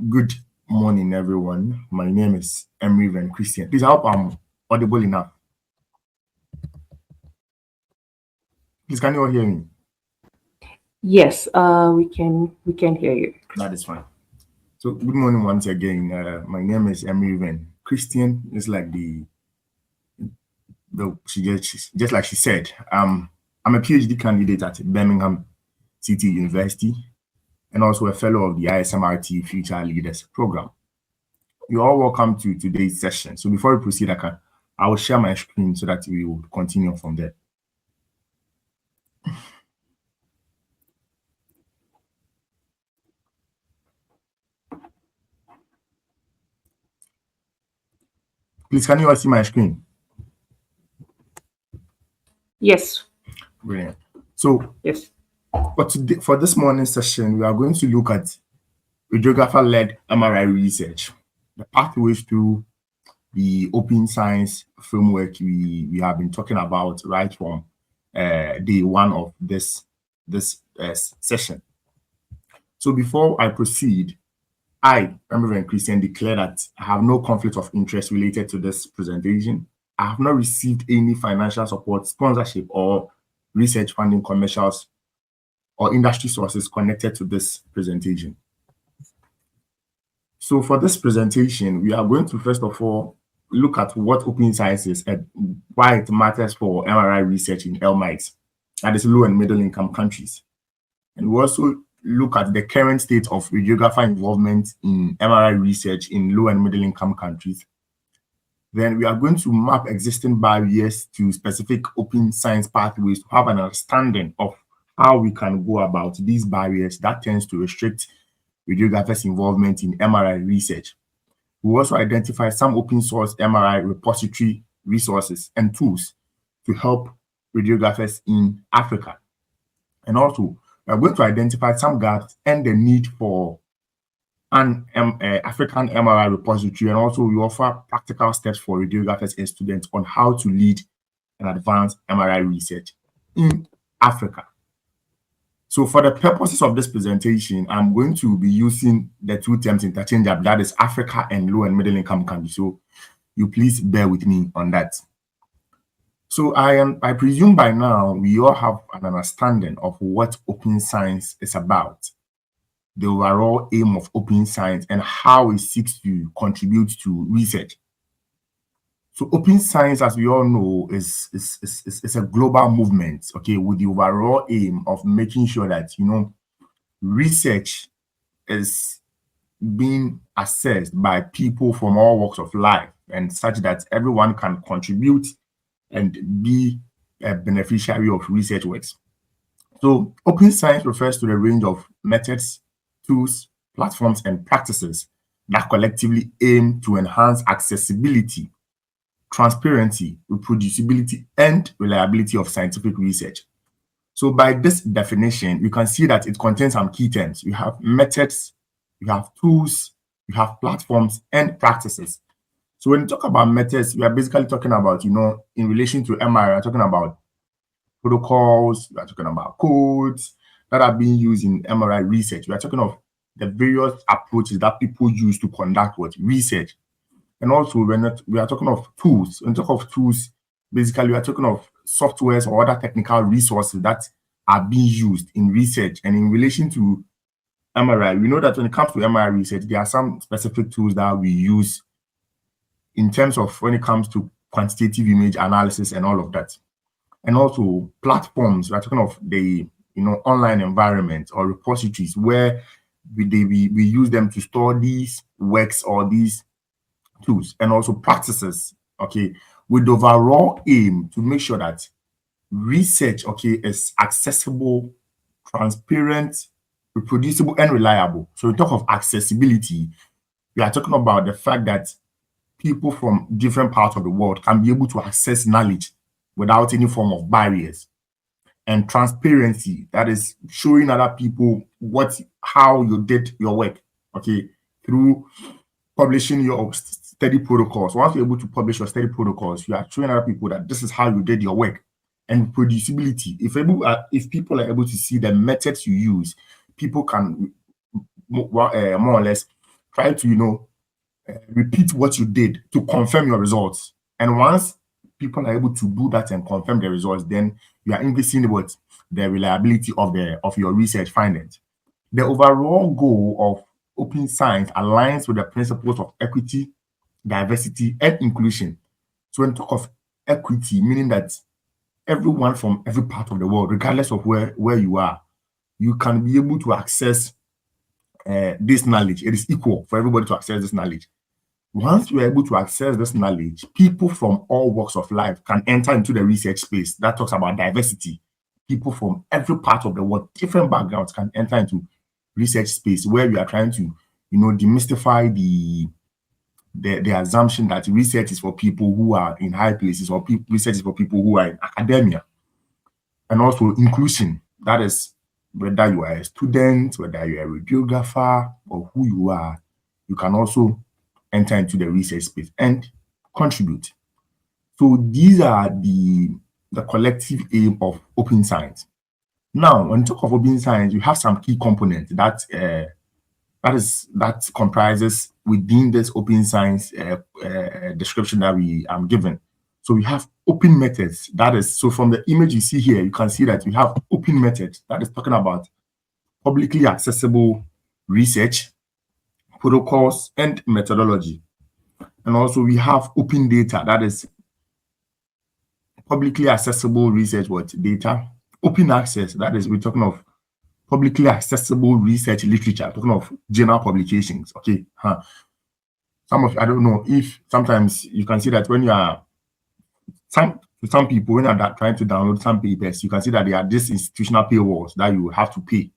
Good morning, everyone. My name is Emery and Christian. Please, I hope I'm audible enough. Please, can you all hear me? Yes, we can hear you. That is fine. So, good morning once again. My name is Emery and Christian. It's like just like she said. I'm a PhD candidate at Birmingham City University and also a fellow of the ISMRT Future Leaders Program. You're all welcome to today's session. So before we proceed, I will share my screen so that we will continue from there. Please, can you all see my screen? Yes. Brilliant. So Yes. for this morning's session, we are going to look at radiographer-led MRI research, the pathways to the open science framework we have been talking about right from day one of this session. So before I proceed, I, Reverend Christian, declare that I have no conflict of interest related to this presentation. I have not received any financial support, sponsorship, or research funding commercials or industry sources connected to this presentation. So for this presentation, we are going to first of all look at what open science is and why it matters for MRI research in LMICs, that is low and middle income countries. And we also look at the current state of radiographer involvement in MRI research in low and middle income countries. Then we are going to map existing barriers to specific open science pathways to have an understanding of how we can go about these barriers that tends to restrict radiographers' involvement in MRI research. We also identify some open source MRI repository resources and tools to help radiographers in Africa. And also, we are going to identify some gaps and the need for an African MRI repository, and also we offer practical steps for radiographers and students on how to lead and advance MRI research in Africa. So for the purposes of this presentation, I'm going to be using the two terms interchangeably, that is Africa and low and middle income countries. So you please bear with me on that. So I presume by now we all have an understanding of what open science is about, the overall aim of open science, and how it seeks to contribute to research. So open science, as we all know, is a global movement, okay, with the overall aim of making sure that, research is being assessed by people from all walks of life and such that everyone can contribute and be a beneficiary of research works. So open science refers to the range of methods, tools, platforms, and practices that collectively aim to enhance accessibility, transparency, reproducibility, and reliability of scientific research. So by this definition, you can see that it contains some key terms. You have methods, you have tools, you have platforms, and practices. So when you talk about methods, we are basically talking about, in relation to MRI, we're talking about protocols, we're talking about codes that are being used in MRI research. We are talking of the various approaches that people use to conduct research. And also, we are talking of tools. When we talk of tools, basically, we are talking of softwares or other technical resources that are being used in research. And in relation to MRI, we know that when it comes to MRI research, there are some specific tools that we use in terms of when it comes to quantitative image analysis and all of that. And also platforms, we're talking of the online environment or repositories where we use them to store these works or these tools, and also practices, okay, with the overall aim to make sure that research, okay, is accessible, transparent, reproducible, and reliable. So we talk of accessibility, we are talking about the fact that people from different parts of the world can be able to access knowledge without any form of barriers. And transparency, that is showing other people how you did your work, okay, through publishing your study protocols. Once you're able to publish your study protocols, you are showing other people that this is how you did your work. And reproducibility, if people are able to see the methods you use, people can more or less try to repeat what you did to confirm your results. And once people are able to do that and confirm the results, then you are increasing what the reliability of your research findings. The overall goal of open science aligns with the principles of equity, diversity, and inclusion. So when we talk of equity, meaning that everyone from every part of the world, regardless of where you are, you can be able to access this knowledge. It is equal for everybody to access this knowledge. Once you are able to access this knowledge, people from all walks of life can enter into the research space. That talks about diversity. People from every part of the world, different backgrounds, can enter into research space where we are trying to, demystify the assumption that research is for people who are in high places, or research is for people who are in academia. And also inclusion. That is, whether you are a student, whether you are a radiographer, or who you are, you can also enter into the research space and contribute. So these are the collective aim of open science. Now, when you talk of open science, you have some key components that comprises within this open science description that we given. So we have open methods. That is, so from the image you see here, you can see that we have open methods. That is talking about publicly accessible research, protocols, and methodology. And also we have open data. That is publicly accessible research data. Open access. That is, we're talking of publicly accessible research literature, talking of journal publications. Okay. Some of, I don't know if sometimes you can see that when you are some people, when you're trying to download some papers, you can see that there are these institutional paywalls that you have to pay.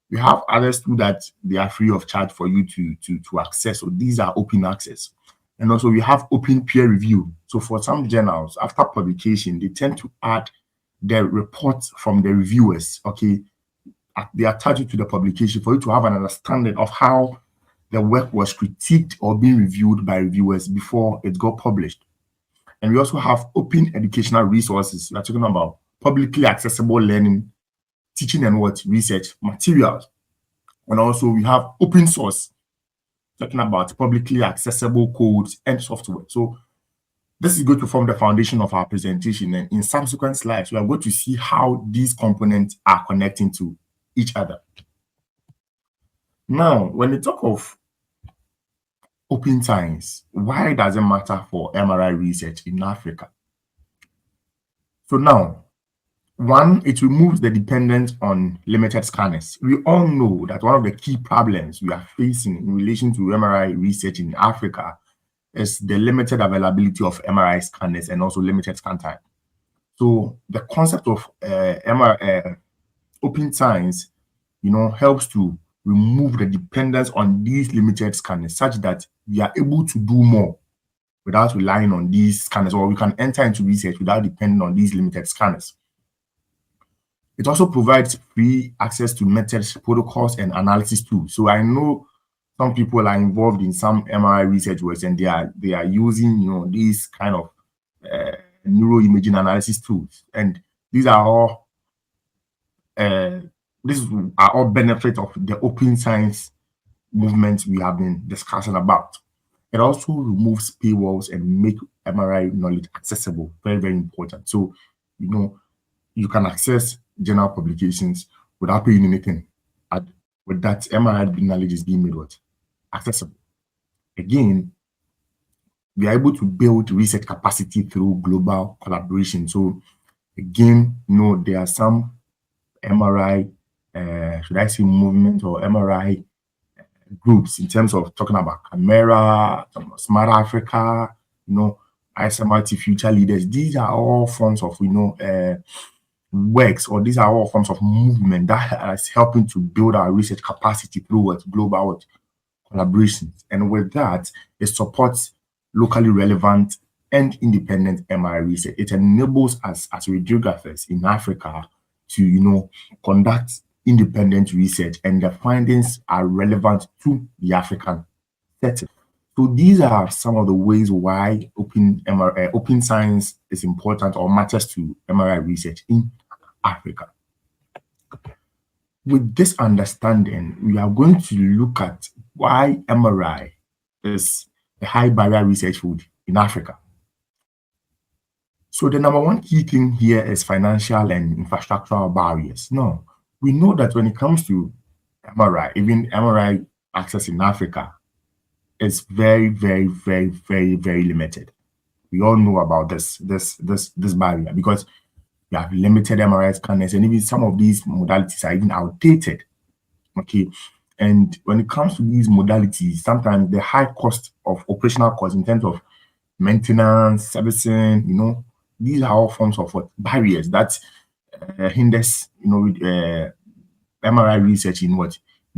We have others too that they are free of charge for you to access. So these are open access. And also we have open peer review. So for some journals, after publication, they tend to add the reports from the reviewers. Okay. They attach it to the publication for you to have an understanding of how the work was critiqued or being reviewed by reviewers before it got published. And we also have open educational resources. We're talking about publicly accessible learning, teaching and research materials. And also we have open source, talking about publicly accessible codes and software. So this is going to form the foundation of our presentation. And in subsequent slides, we are going to see how these components are connecting to each other. Now, when we talk of open science, why does it matter for MRI research in Africa? So now, one, it removes the dependence on limited scanners. We all know that one of the key problems we are facing in relation to MRI research in Africa is the limited availability of MRI scanners and also limited scan time. So the concept of open science, helps to remove the dependence on these limited scanners such that we are able to do more without relying on these scanners, or we can enter into research without depending on these limited scanners. It also provides free access to methods, protocols, and analysis tools. So I know some people are involved in some MRI research works and they are using these kind of neuroimaging analysis tools, and these are all benefits of the open science movement we have been discussing about. It also removes paywalls and make MRI knowledge accessible. Very, very important. So, you can access journal publications without paying anything. And with that, MRI knowledge is being made accessible. Again, we are able to build research capacity through global collaboration. So, again, there are some MRI, should I say movement or MRI groups in terms of talking about Camera, Smart Africa, ISMRT Future Leaders. These are all forms of, works, or these are all forms of movement that is helping to build our research capacity through global collaborations. And with that, it supports locally relevant and independent MRI research. It enables us as radiographers in Africa to, conduct independent research, and the findings are relevant to the African setting. So these are some of the ways why open science is important or matters to MRI research in Africa. With this understanding, we are going to look at why MRI is a high barrier research field in Africa. So the number one key thing here is financial and infrastructural barriers. No, we know that when it comes to MRI, even MRI access in Africa is very, very, very, very, very limited. We all know about this barrier because we have limited MRI scanners, and even some of these modalities are even outdated. Okay. And when it comes to these modalities, sometimes the high cost of operational costs in terms of maintenance, servicing, these are all forms of barriers that hinders, with MRI research in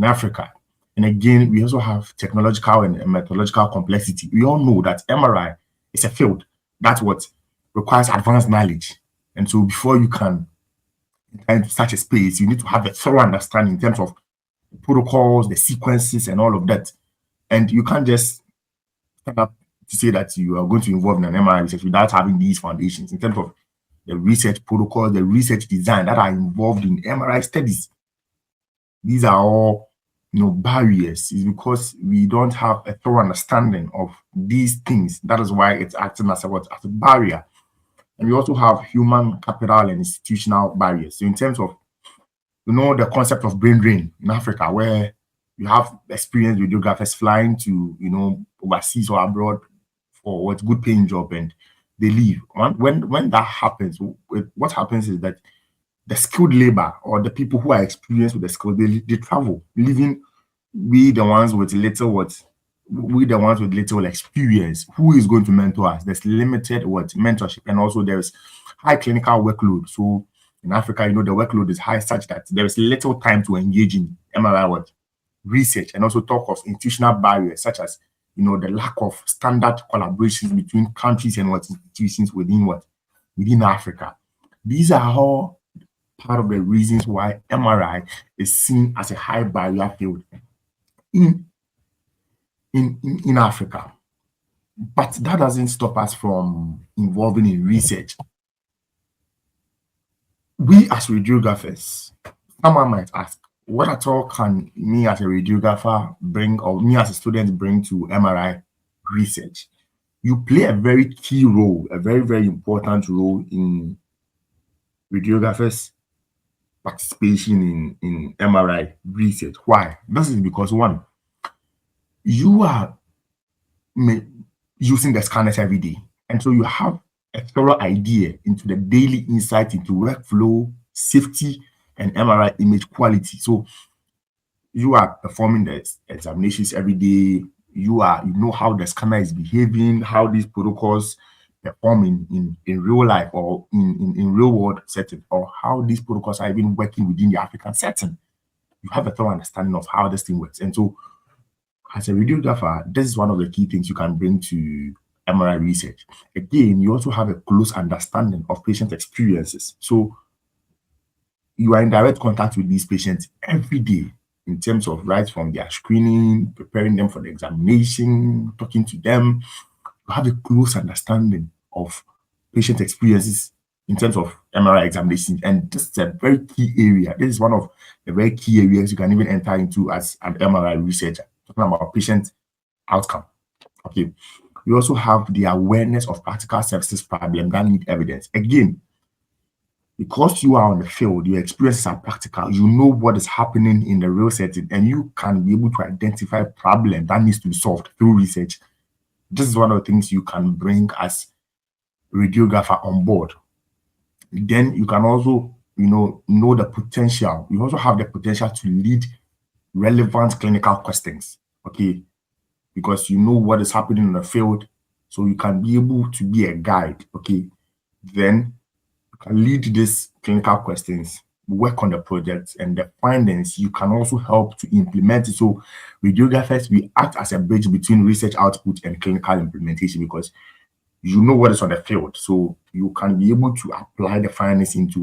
Africa. And again, we also have technological and methodological complexity. We all know that MRI is a field that requires advanced knowledge. And so before you can enter into such a space, you need to have a thorough understanding in terms of the protocols, the sequences, and all of that. And you can't just stand up to say that you are going to involve in an MRI research without having these foundations in terms of the research protocols, the research design that are involved in MRI studies. These are all barriers. Is because we don't have a thorough understanding of these things. That is why it's acting as a barrier. And we also have human capital and institutional barriers. So in terms of the concept of brain drain in Africa, where you have experienced radiographers flying to overseas or abroad for what good paying job, and they leave. When that happens, what happens is that the skilled labor or the people who are experienced with the skills, they travel, leaving we the ones with little experience. Who is going to mentor us? There's limited mentorship, and also there's high clinical workload. So in Africa, the workload is high such that there is little time to engage in MRI research, and also talk of institutional barriers such as the lack of standard collaborations between countries and institutions within Africa. These are all part of the reasons why MRI is seen as a high barrier field in Africa. But that doesn't stop us from involving in research. We as radiographers, someone might ask, what at all can me as a radiographer bring, or me as a student bring to MRI research? You play a very key role, a very, very important role in radiographers' participation in MRI research. Why? This is because, one, you are using the scanners every day, and so you have a thorough idea into the daily insight into workflow, safety, and MRI image quality. So you are performing the examinations every day. You know how the scanner is behaving, how these protocols perform in real life or in real world setting, or how these protocols are even working within the African setting. You have a thorough understanding of how this thing works. And so as a radiographer, this is one of the key things you can bring to MRI research. Again, you also have a close understanding of patient experiences. So you are in direct contact with these patients every day in terms of right from their screening, preparing them for the examination, talking to them. You have a close understanding of patient experiences in terms of MRI examination. And this is a very key area. This is one of the very key areas you can even enter into as an MRI researcher, talking about patient outcome. Okay. We also have the awareness of practical services problem that need evidence. Again, because you are on the field, your experiences are practical, you know what is happening in the real setting, and you can be able to identify a problem that needs to be solved through research. This is one of the things you can bring as radiographer on board. Then you can also, know the potential. You also have the potential to lead relevant clinical questions, okay? Because you know what is happening in the field, so you can be able to be a guide, okay? Then you can lead these clinical questions, work on the projects, and the findings you can also help to implement it. So radiographers, we act as a bridge between research output and clinical implementation, because you know what is on the field, so you can be able to apply the findings into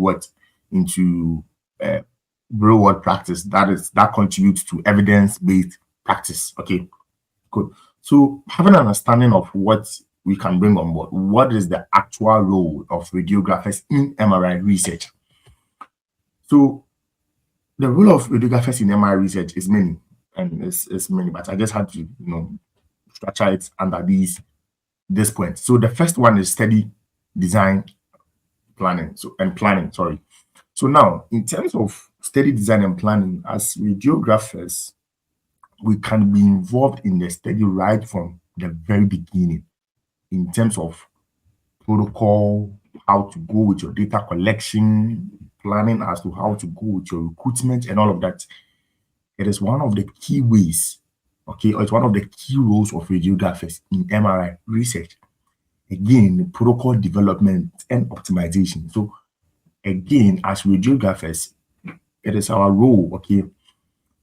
real world practice that contributes to evidence-based practice. Okay, good. So having an understanding of what we can bring on board, what is the actual role of radiographers in MRI research? So the role of radiographers in MRI research is many. and it's many, but I just had to, structure it under this point. So the first one is study, design, planning. Sorry. So now, in terms of study, design, and planning, as radiographers, we can be involved in the study right from the very beginning in terms of protocol, how to go with your data collection, planning as to how to go with your recruitment and all of that. It is one of the key ways, okay, or it's one of the key roles of radiographers in MRI research. Again, protocol development and optimization. So again, as radiographers, it is our role, okay,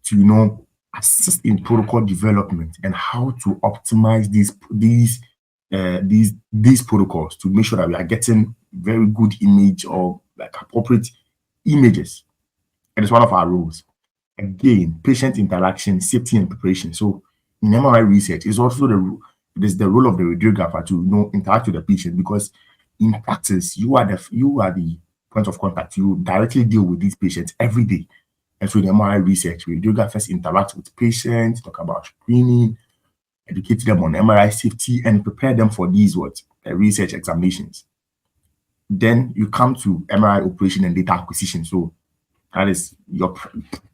to assist in protocol development and how to optimize these protocols to make sure that we are getting very good image or like appropriate images. It is one of our roles. Again, patient interaction, safety, and preparation. So in MRI research, it is the role of the radiographer to interact with the patient, because in practice you are the point of contact. You directly deal with these patients every day. And so in MRI research, radiographers interact with patients, talk about screening, educate them on MRI safety, and prepare them for these research examinations. Then you come to MRI operation and data acquisition. So that is your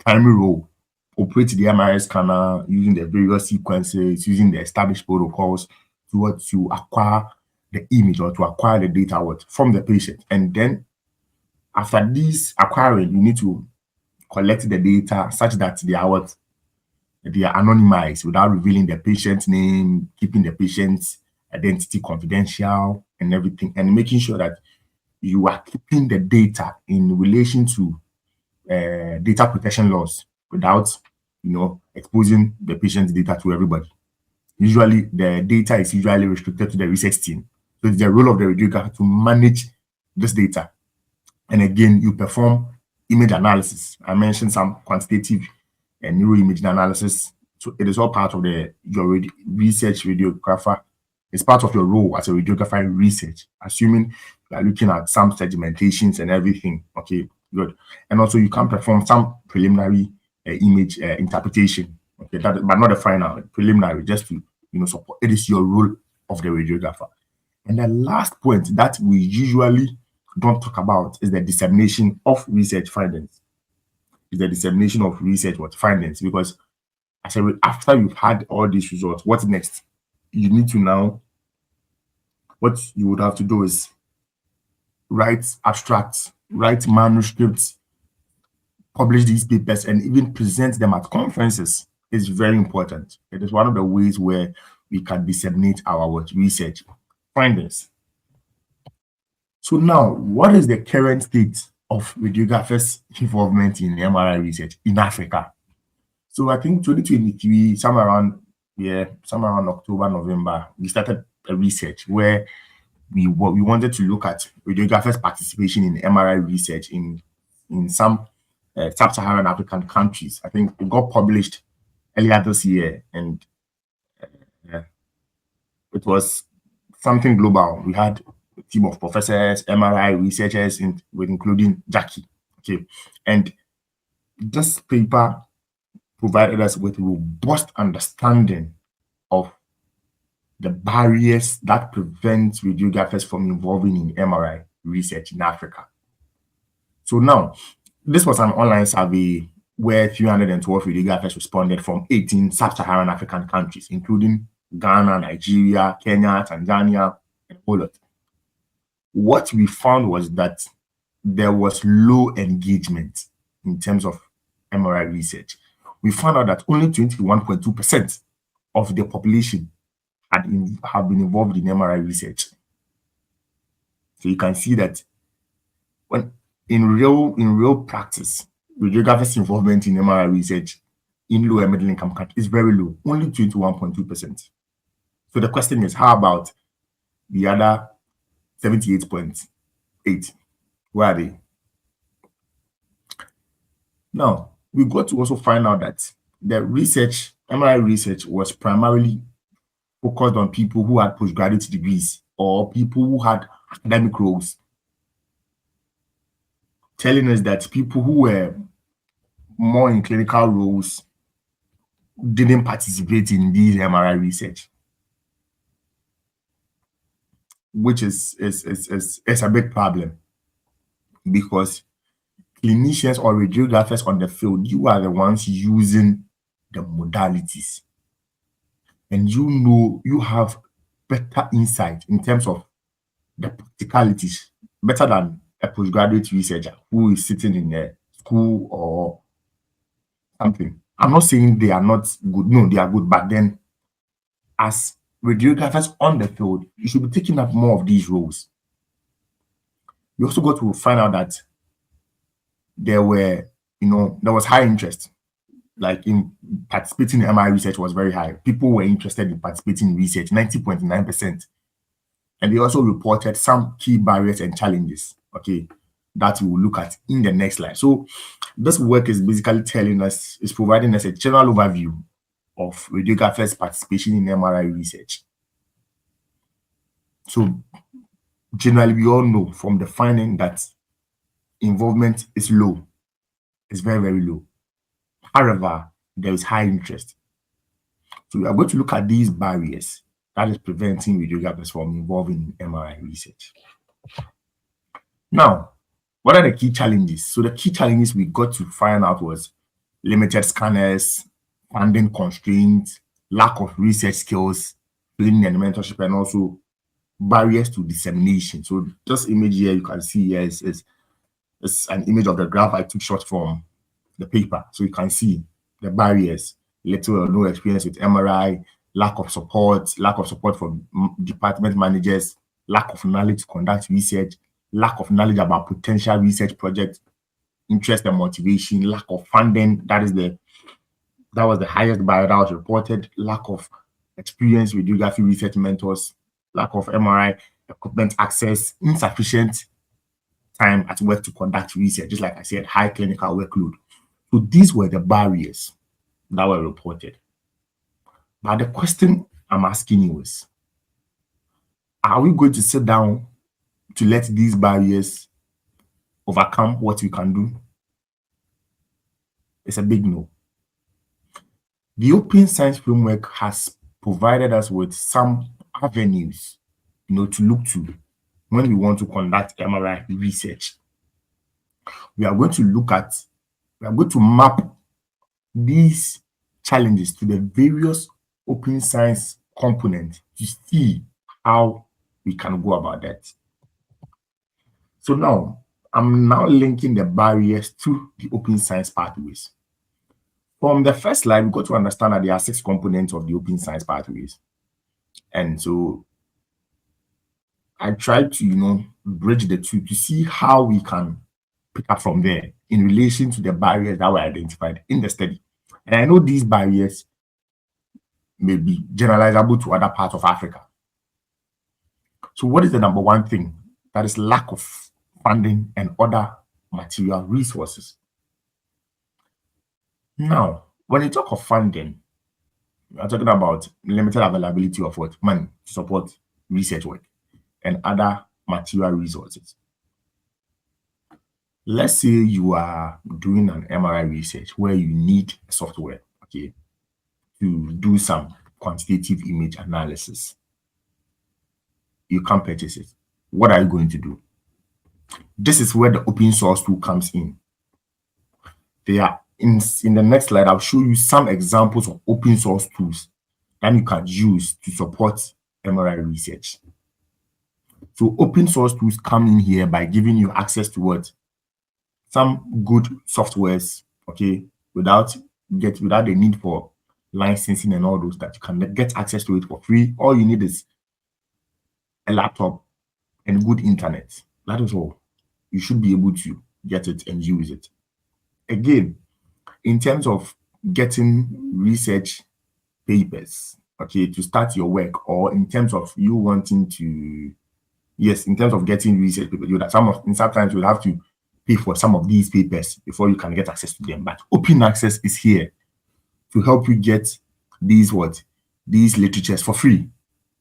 primary role. Operate the MRI scanner using the various sequences, using the established protocols to acquire the image or to acquire the data from the patient. And then after this acquiring, you need to collect the data such that they are anonymized without revealing the patient's name, keeping the patient's identity confidential and everything, and making sure that you are keeping the data in relation to data protection laws without exposing the patient's data to everybody. Usually the data is usually restricted to the research team. So it's the role of the radiographer to manage this data. And again, you perform image analysis. I mentioned some quantitative and neuroimaging analysis. So it is all part of your research radiographer. It's part of your role as a radiographer in research, assuming you are looking at some segmentations and everything. Okay, good. And also you can perform some preliminary image interpretation. Okay, but not the final, preliminary, just to support. It is your role of the radiographer. And the last point that we usually don't talk about is the dissemination of research findings. Is the dissemination of research findings, because after you've had all these results, what's next? You need to now, what you would have to do is write abstracts, write manuscripts, publish these papers, and even present them at conferences. Is very important. It is one of the ways where we can disseminate our research findings. So now, what is the current state of radiographers' involvement in MRI research in Africa? So I think 2023, somewhere around October, November, we started a research where we wanted to look at radiographers' participation in MRI research in some sub-Saharan African countries. I think it got published earlier this year, and it was something global. We had a team of professors, MRI researchers, including Jackie. Okay, and this paper provided us with robust understanding of the barriers that prevent radiographers from involving in MRI research in Africa. So now, this was an online survey where 312 radiographers responded from 18 sub-Saharan African countries, including Ghana, Nigeria, Kenya, Tanzania, and all that. What we found was that there was low engagement in terms of MRI research. We found out that only 21.2% of the population have been involved in MRI research. So you can see that when in real practice, radiographers' involvement in MRI research in low and middle income countries is very low, only 21.2%. So the question is, how about the other 78.8? Where are they? Now, we got to also find out that the MRI research was primarily focused on people who had postgraduate degrees or people who had academic roles, telling us that people who were more in clinical roles didn't participate in these MRI research, which is a big problem, because clinicians or radiographers on the field, you are the ones using the modalities, and you have better insight in terms of the practicalities, better than a postgraduate researcher who is sitting in a school or something. I'm not saying they are not good. No, they are good. But then, as radiographers on the field, you should be taking up more of these roles. You also got to find out that there was high interest, like in participating in MRI research was very high. People were interested in participating in research, 90.9%. And they also reported some key barriers and challenges, okay, that we will look at in the next slide. So this work is basically providing us a general overview of radiographers' participation in MRI research. So generally, we all know from the finding that involvement is low. It's very, very low. However, there is high interest. So we are going to look at these barriers that is preventing radiographers from involving in MRI research. Now, what are the key challenges? So the key challenges we got to find out was limited scanners, funding constraints, lack of research skills, training and mentorship, and also barriers to dissemination. So this image here you can see here is an image of the graph I took shot from the paper. So you can see the barriers, little or no experience with MRI, lack of support from department managers, lack of knowledge to conduct research, lack of knowledge about potential research projects, interest and motivation, lack of funding. That was the highest barrier that was reported. Lack of experience with radiography research mentors, lack of MRI equipment access, insufficient time at work to conduct research. Just like I said, high clinical workload. So these were the barriers that were reported. But the question I'm asking you is, are we going to sit down to let these barriers overcome what we can do? It's a big no. The Open Science Framework has provided us with some avenues, to look to when we want to conduct MRI research. We are going to map these challenges to the various open science components to see how we can go about that. So now, I'm now linking the barriers to the open science pathways. From the first slide, we got to understand that there are 6 components of the open science pathways. And so I tried to, bridge the two to see how we can pick up from there in relation to the barriers that were identified in the study. And I know these barriers may be generalizable to other parts of Africa. So what is the number one thing? That is lack of funding and other material resources. Now, when you talk of funding, we are talking about limited availability of what? Money to support research work and other material resources. Let's say you are doing an MRI research where you need software, okay, to do some quantitative image analysis. You can't purchase it. What are you going to do? This is where the open source tool comes in. They are in the next slide, I'll show you some examples of open source tools that you can use to support MRI research. So open source tools come in here by giving you access to what? Some good softwares, okay, without the need for licensing and all those, that you can get access to it for free. All you need is a laptop and good internet. That is all. You should be able to get it and use it. Again, in terms of getting research papers, okay, to start your work, or in terms of you wanting to, yes, in terms of getting research papers, sometimes you'll have to pay for some of these papers before you can get access to them. But open access is here to help you get these literatures for free.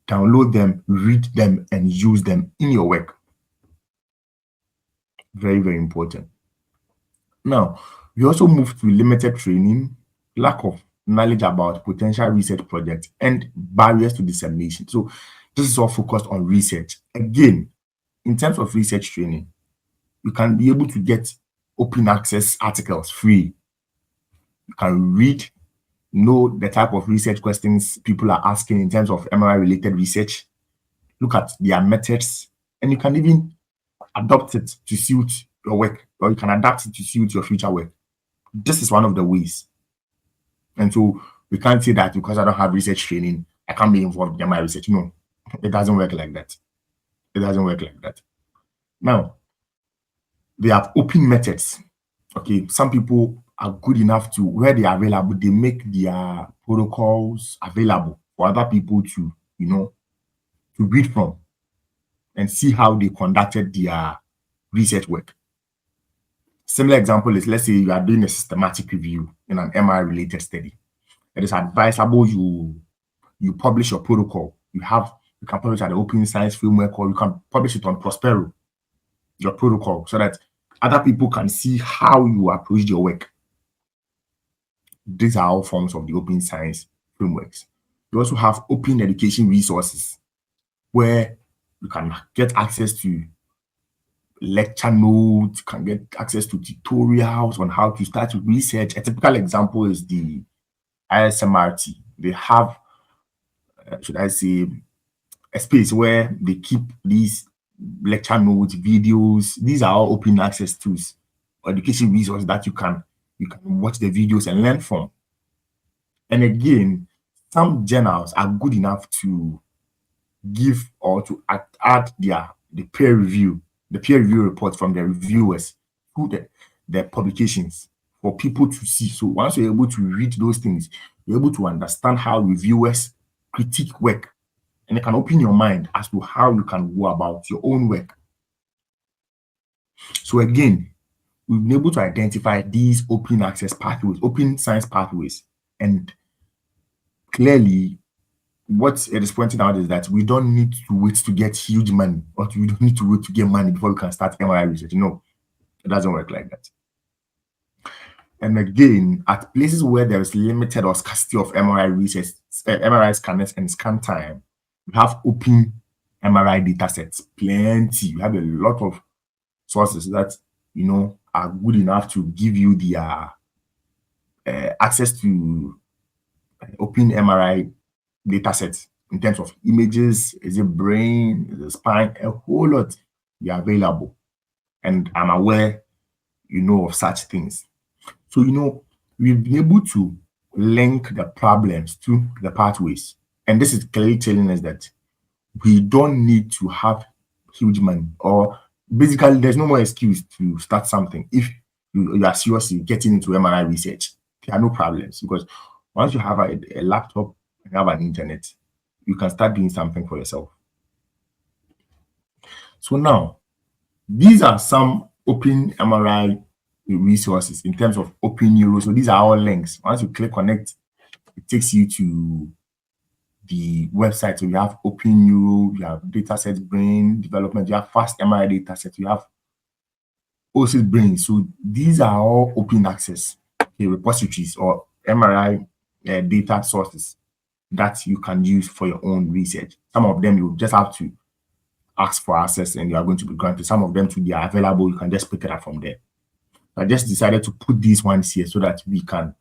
Download them, read them, and use them in your work. Very, very important. Now, we also move to limited training, lack of knowledge about potential research projects, and barriers to dissemination. So this is all focused on research. Again, in terms of research training, you can be able to get open access articles free. You can read, know the type of research questions people are asking in terms of MRI related research, look at their methods, and you can even adopt it to suit your work, or you can adapt it to suit your future work. This is one of the ways. And so we can't say that because I don't have research training, I can't be involved in my research. No, it doesn't work like that. It doesn't work like that. Now, they have open methods. Okay, some people are good enough to, where they are available, they make their protocols available for other people to, to read from and see how they conducted their research work. Similar example is, let's say you are doing a systematic review in an MRI related study. It is advisable you publish your protocol. You can publish at the Open Science Framework, or you can publish it on Prospero, your protocol, so that other people can see how you approach your work. These are all forms of the open science frameworks. You also have open education resources where you can get access to lecture notes, can get access to tutorials on how to start research. A typical example is the ISMRT. They have, should I say, a space where they keep these lecture notes, videos. These are all open access tools, education resources that you can watch the videos and learn from. And again, some journals are good enough to give or to add the peer review reports from the reviewers to the publications for people to see. So once you're able to read those things, you're able to understand how reviewers critique work, and it can open your mind as to how you can go about your own work. So again, we've been able to identify these open access pathways, open science pathways, and clearly what it is pointing out is that we don't need to wait to get huge money, or we don't need to wait to get money before we can start MRI research. No, it doesn't work like that. And again, at places where there is limited or scarcity of MRI research, MRI scanners and scan time, we have open MRI data sets, plenty. We have a lot of sources that are good enough to give you the access to open MRI data sets in terms of images. Is it brain? Is it spine? A whole lot. They are available, and I'm aware of such things. So we've been able to link the problems to the pathways, and this is clearly telling us that we don't need to have huge money, or basically there's no more excuse to start something if you are seriously getting into MRI research. There are no problems, because once you have a laptop and have an internet, you can start doing something for yourself. So now, these are some open MRI resources in terms of open neuro. So these are all links. Once you click connect, it takes you to the website. So you have open neuro, you have dataset brain development, you have fast MRI dataset, you have OSIS brain. So these are all open access repositories or MRI data sources that you can use for your own research. Some of them you just have to ask for access and you are going to be granted. Some of them they are available, you can just pick it up from there. I just decided to put these ones here so that we can,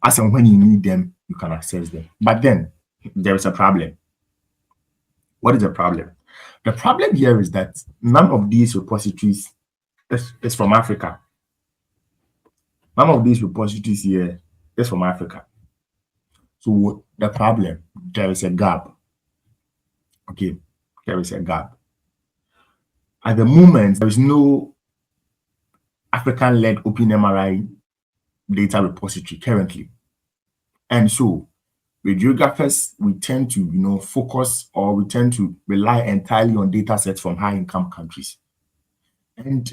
as and when you need them, you can access them. But then there is a problem. What is the problem? The problem here is that none of these repositories is from Africa. None of these repositories here is from Africa. So the problem, there is a gap. Okay, there is a gap. At the moment, there is no African-led open MRI data repository currently. And so radiographers, we tend to, focus, or we tend to rely entirely on data sets from high-income countries. And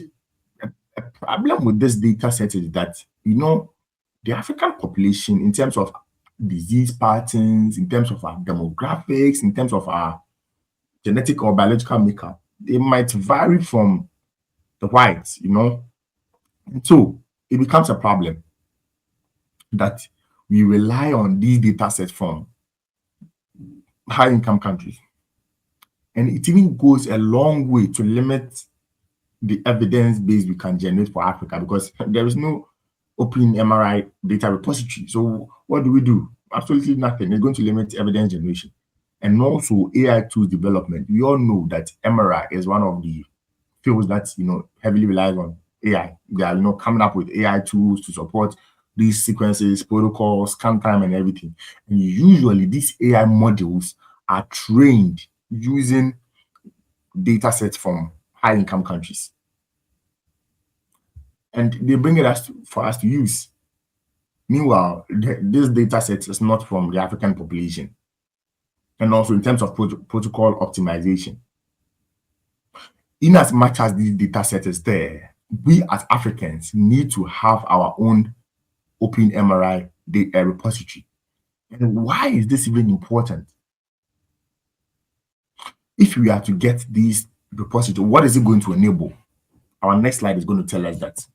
a problem with this data set is that, the African population, in terms of disease patterns, in terms of our demographics, in terms of our genetic or biological makeup, they might vary from the whites, And so it becomes a problem that we rely on these data sets from high-income countries. And it even goes a long way to limit the evidence base we can generate for Africa, because there is no open MRI data repository. So what do? Absolutely nothing. It's going to limit evidence generation. And also AI tools development. We all know that MRI is one of the fields that heavily relies on AI. They are coming up with AI tools to support these sequences, protocols, scan time, and everything. And usually these AI models are trained using data sets from high-income countries. And they bring it for us to use. Meanwhile, this data set is not from the African population. And also in terms of protocol optimization. In as much as this data set is there, we as Africans need to have our own open MRI data repository. And why is this even important? If we are to get this repository, what is it going to enable? Our next slide is going to tell us that.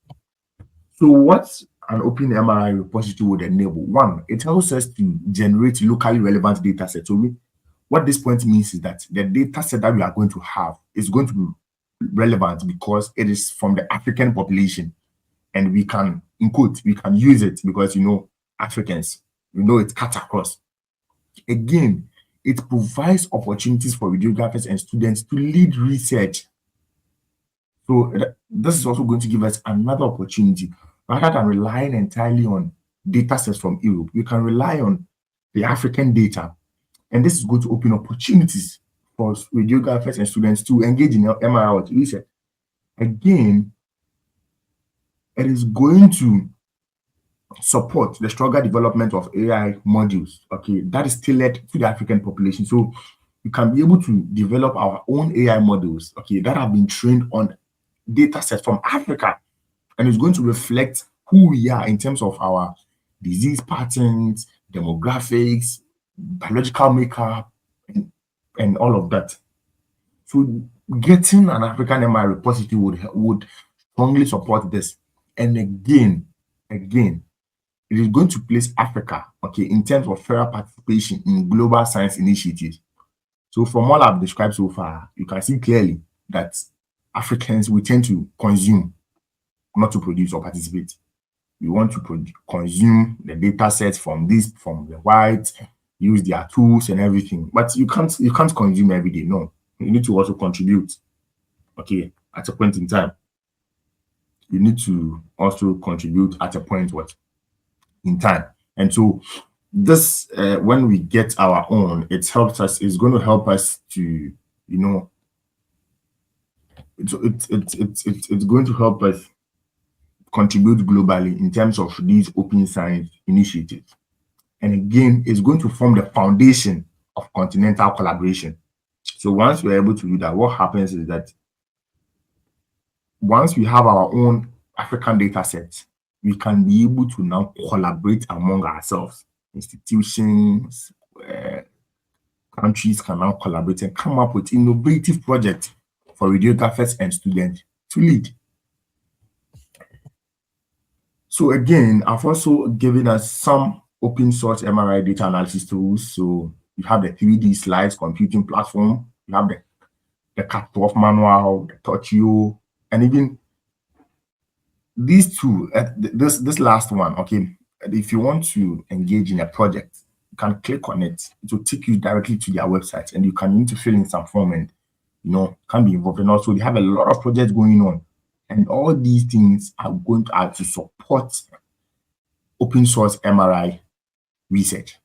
So what an open MRI repository would enable? One, it helps us to generate locally relevant data sets. So what this point means is that the data set that we are going to have is going to be relevant because it is from the African population, and we can, in quote, we can use it because Africans, it cuts across. Again, it provides opportunities for radiographers and students to lead research. So this is also going to give us another opportunity. Rather than relying entirely on data sets from Europe, we can rely on the African data. And this is going to open opportunities for radiographers and students to engage in MRI research. Again, it is going to support the stronger development of AI modules, that is tailored to the African population. So we can be able to develop our own AI models, that have been trained on data sets from Africa, and it's going to reflect who we are in terms of our disease patterns, demographics, biological makeup, and all of that. So getting an African MRI repository would strongly support this. And again, it is going to place Africa, in terms of fairer participation in global science initiatives. So from all I've described so far, you can see clearly that Africans, we tend to consume, not to produce or participate. We want to consume the data sets from the whites, use their tools and everything. But you can't consume every day. No, you need to also contribute. At a point in time, you need to also contribute at a point in time. And so this, when we get our own, it's going to help us to, it's going to help us contribute globally in terms of these open science initiatives. And again, it's going to form the foundation of continental collaboration. So once we're able to do that, what happens is that once we have our own African data sets, we can be able to now collaborate among ourselves. Institutions, countries can now collaborate and come up with innovative projects for radiographers and students to lead. So again, I've also given us some open source MRI data analysis tools. So you have the 3D slides computing platform, you have the cut-off manual, the Touchio, and even these two, this last one, if you want to engage in a project, you can click on it. It will take you directly to their website, and you can need to fill in some form and can be involved. And also they have a lot of projects going on, and all these things are going to support open source MRI research.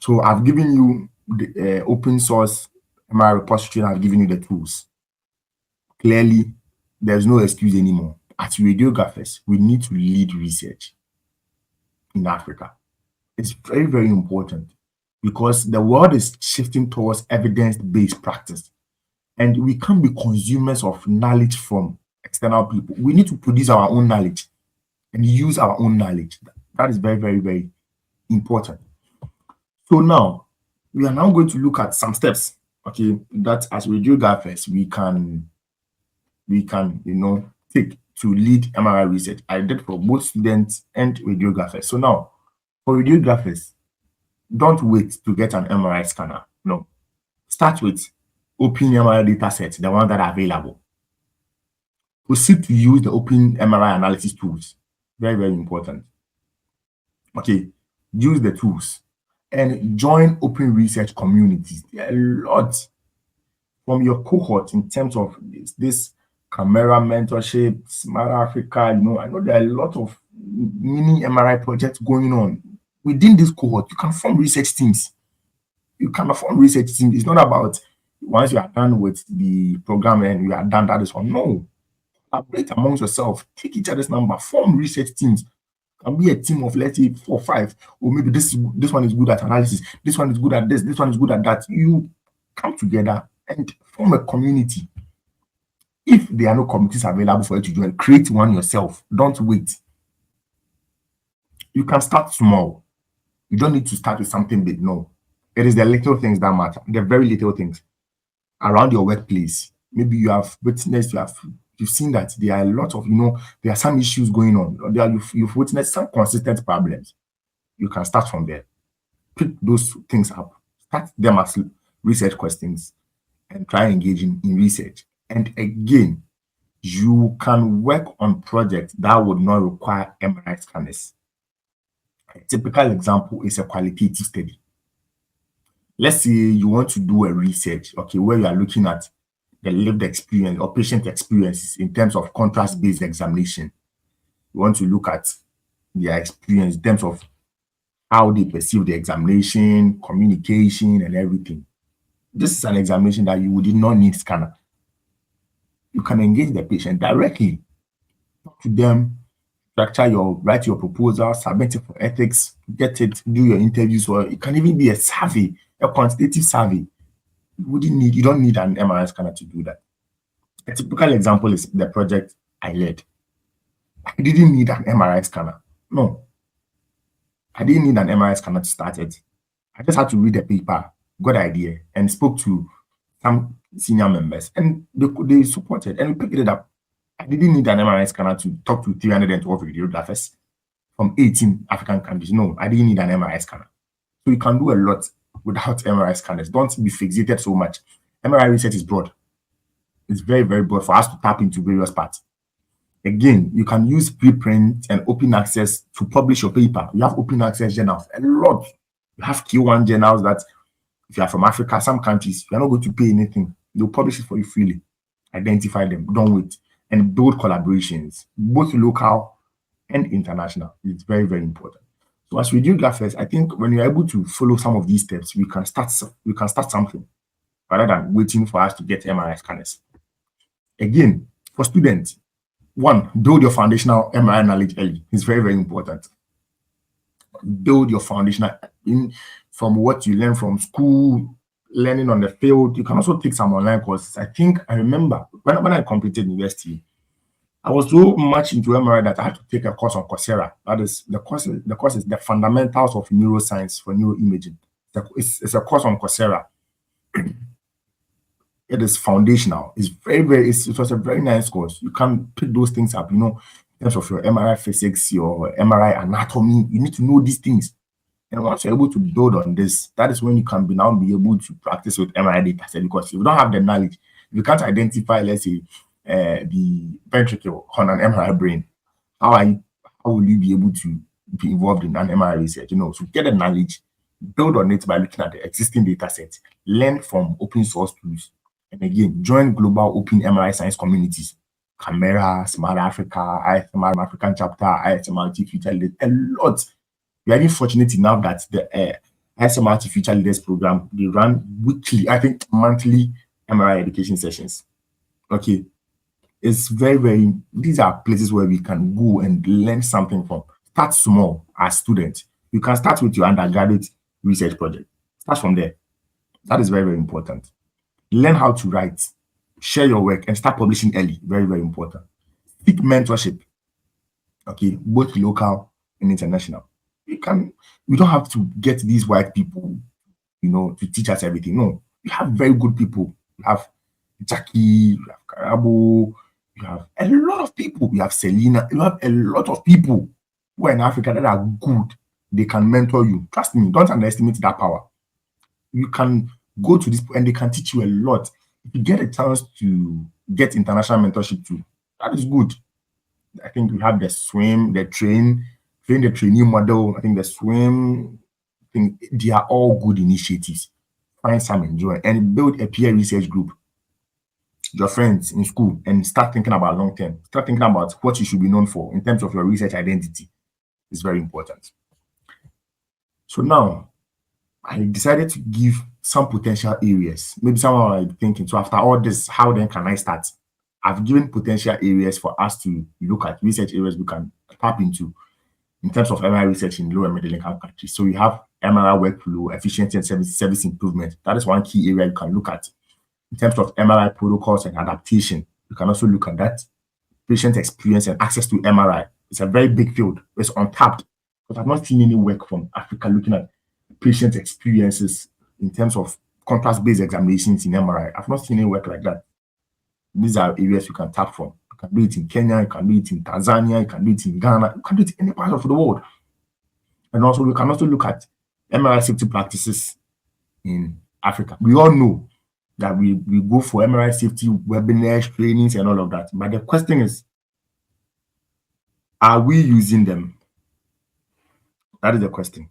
So I've given you the open source MRI repository, and I've given you the tools. Clearly, there's no excuse anymore. As radiographers, we need to lead research in Africa. It's very, very important because the world is shifting towards evidence-based practice, and we can't be consumers of knowledge from external people. We need to produce our own knowledge and use our own knowledge. That is very, very, very important. So now, we are now going to look at some steps, that as radiographers, we can take to lead MRI research. I did for both students and radiographers. So now, For radiographers, don't wait to get an MRI scanner. No. Start with open MRI data sets, the ones that are available. Proceed to use the open MRI analysis tools. Very, very important. Okay, use the tools and join open research communities. There are a lot from your cohort in terms of this camera mentorship, Smart Africa. I know there are a lot of mini MRI projects going on. Within this cohort, you can form research teams. It's not about once you are done with the program and you are done, that is all. No. Collaborate amongst yourself, take each other's number, form research teams. Can be a team of, let's say, 4 or 5, or maybe this one is good at analysis, this one is good at this one is good at that. You come together and form a community. If there are no communities available for you to join, create one yourself. Don't wait. You can start small. You don't need to start with something big. No. It is the little things that matter, the very little things around your workplace. Maybe you have witnessed, you've seen that there are a lot of, there are some issues going on. You've witnessed some consistent problems. You can start from there. Pick those things up. Start them as research questions and try engaging in research. And again, you can work on projects that would not require MRI scanners. A typical example is a qualitative study. Let's say you want to do a research, okay, where you are looking at the lived experience or patient experiences in terms of contrast-based examination. You want to look at their experience in terms of how they perceive the examination, communication, and everything. This is an examination that you would not need scanner. You can engage the patient directly, talk to them, write your proposal, submit it for ethics, get it, do your interviews, or it can even be a survey, a quantitative survey. You don't need an MRI scanner to do that. A typical example is the project I led. I didn't need an MRI scanner. No. I didn't need an MRI scanner to start it. I just had to read the paper, got the idea, and spoke to some senior members, and they supported, and we picked it up. I didn't need an MRI scanner to talk to 312 radiographers from 18 African countries. No, I didn't need an MRI scanner. So you can do a lot without MRI scanners. Don't be fixated so much. MRI research is broad. It's very, very broad for us to tap into various parts. Again, you can use preprint and open access to publish your paper. You have open access journals, a lot. You have Q1 journals that if you are from Africa, some countries, you're not going to pay anything. They'll publish it for you freely. Identify them. Don't wait. And build collaborations, both local and international. It's very, very important. So as radiographers, I think when you're able to follow some of these steps, we can start something rather than waiting for us to get MRI scanners. Again, for students, one, build your foundational MRI knowledge early. It's very, very important. Build your foundational from what you learn from school, learning on the field. You can also take some online courses. I remember when I completed university, I was so much into MRI that I had to take a course on Coursera. That is the course is the fundamentals of neuroscience for neuroimaging. It's a course on Coursera. It is foundational. It's it was a very nice course. You can pick those things up, in terms of your MRI physics, your MRI anatomy. You need to know these things. And once you're able to build on this, that is when you can be able to practice with MRI data set. Because if you don't have the knowledge, if you can't identify, let's say, the ventricle on an MRI brain, how will you be able to be involved in an MRI research? So get the knowledge, build on it by looking at the existing data set, learn from open source tools, and again, join global open MRI science communities. Camera, Smart Africa, ISMR African chapter, ISMR Future Leaders, a lot. We are even fortunate enough that the ISMR Future Leaders program, they run weekly, I think monthly MRI education sessions. Okay. It's very, very, these are places where we can go and learn something from. Start small as students. You can start with your undergraduate research project. Start from there. That is very, very important. Learn how to write, share your work, and start publishing early. Very, very important. Seek mentorship. Okay, both local and international. We don't have to get these white people, to teach us everything. No, we have very good people. We have Jackie, you have Karabo, you have a lot of people. You have Selena, you have a lot of people who are in Africa that are good. They can mentor you. Trust me, don't underestimate that power. You can go to this and they can teach you a lot. If you get a chance to get international mentorship too, that is good. I think we have the swim, the the training model. I think the swim thing, they are all good initiatives. Find some enjoy and build a peer research group. Your friends in school and start thinking about long term. Start thinking about what you should be known for in terms of your research identity. It's very important. So now I decided to give some potential areas. Maybe someone might be thinking, so after all this, how then can I start? I've given potential areas for us to look at, research areas we can tap into in terms of MRI research in low and middle income countries. So you have MRI workflow, efficiency and service improvement. That is one key area you can look at. In terms of MRI protocols and adaptation, you can also look at that. Patient experience and access to MRI. It's a very big field. It's untapped. But I've not seen any work from Africa looking at patient experiences in terms of contrast-based examinations in MRI. I've not seen any work like that. These are areas you can tap from. You can do it in Kenya, you can do it in Tanzania, you can do it in Ghana, you can do it in any part of the world. And also, we can also look at MRI safety practices in Africa. We all know that we go for MRI safety webinars, trainings, and all of that. But the question is, are we using them? That is the question.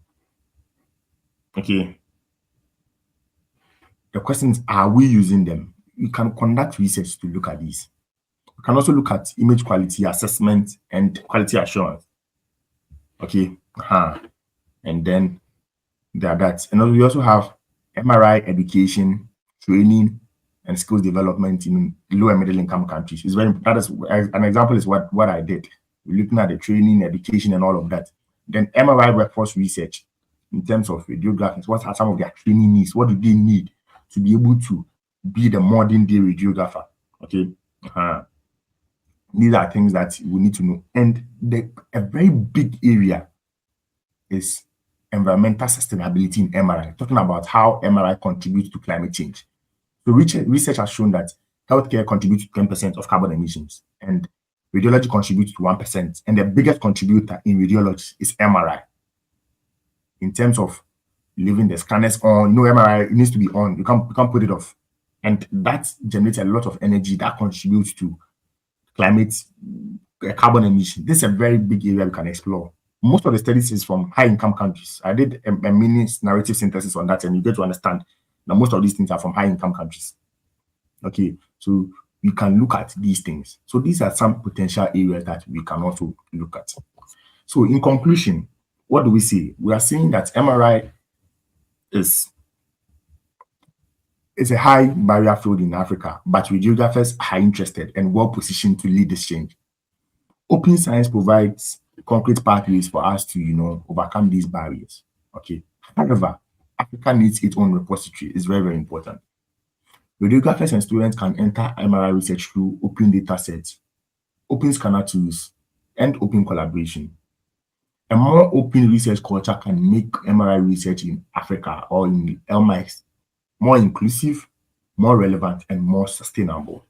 Okay. The question is, are we using them? We can conduct research to look at these. We can also look at image quality assessment and quality assurance. Okay. And then there are that. And we also have MRI education, training, and skills development in low and middle income countries. That is an example is what I did. We're looking at the training, education, and all of that. Then MRI workforce research in terms of radiographers. What are some of their training needs? What do they need to be able to be the modern day radiographer? Okay. These are things that we need to know. And a very big area is environmental sustainability in MRI, talking about how MRI contributes to climate change. So research has shown that healthcare contributes to 10% of carbon emissions and radiology contributes to 1%. And the biggest contributor in radiology is MRI. In terms of leaving the scanners on, MRI needs to be on. You can't put it off. And that generates a lot of energy that contributes to climate carbon emission. This is a very big area we can explore. Most of the studies is from high-income countries. I did a mini narrative synthesis on that, and you get to understand that most of these things are from high-income countries. Okay, so we can look at these things. So these are some potential areas that we can also look at. So in conclusion, what do we say? We are saying that MRI is a high barrier field in Africa, but radiographers are interested and well positioned to lead this change. Open science provides concrete pathways for us to, overcome these barriers. Okay. However, Africa needs its own repository. It's very, very important. Radiographers and students can enter MRI research through open data sets, open scanner tools, and open collaboration. A more open research culture can make MRI research in Africa or in LMICs more inclusive, more relevant, and more sustainable.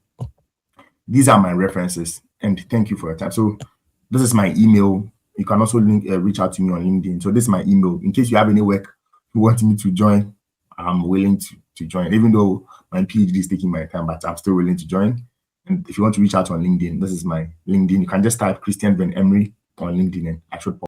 These are my references, and thank you for your time. So this is my email. You can also reach out to me on LinkedIn. So this is my email. In case you have any work you want me to join, I'm willing to join. Even though my PhD is taking my time, but I'm still willing to join. And if you want to reach out on LinkedIn, this is my LinkedIn. You can just type Christian Ben Emery on LinkedIn and I should pop